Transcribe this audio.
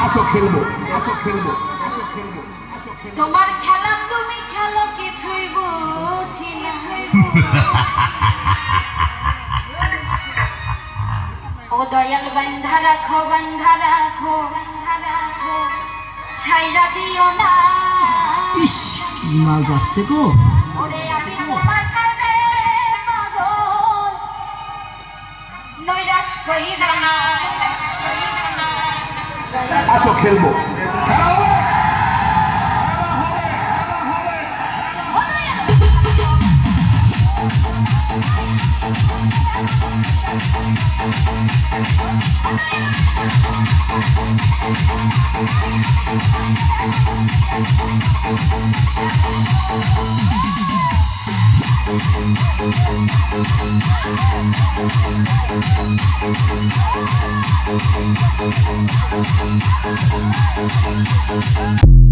আসো খেলবো। তোমার খেলা তুমি খেলো কিছুই বুঝি না। ও দয়াল বান্ধা রাখো ছাইরা দিও না। ইস কি মাল যাচ্ছে গো। ওরে আমি তোমার কাছে পাগল, নৈরাশ কইরা না। আসো খেলবো। Thank you.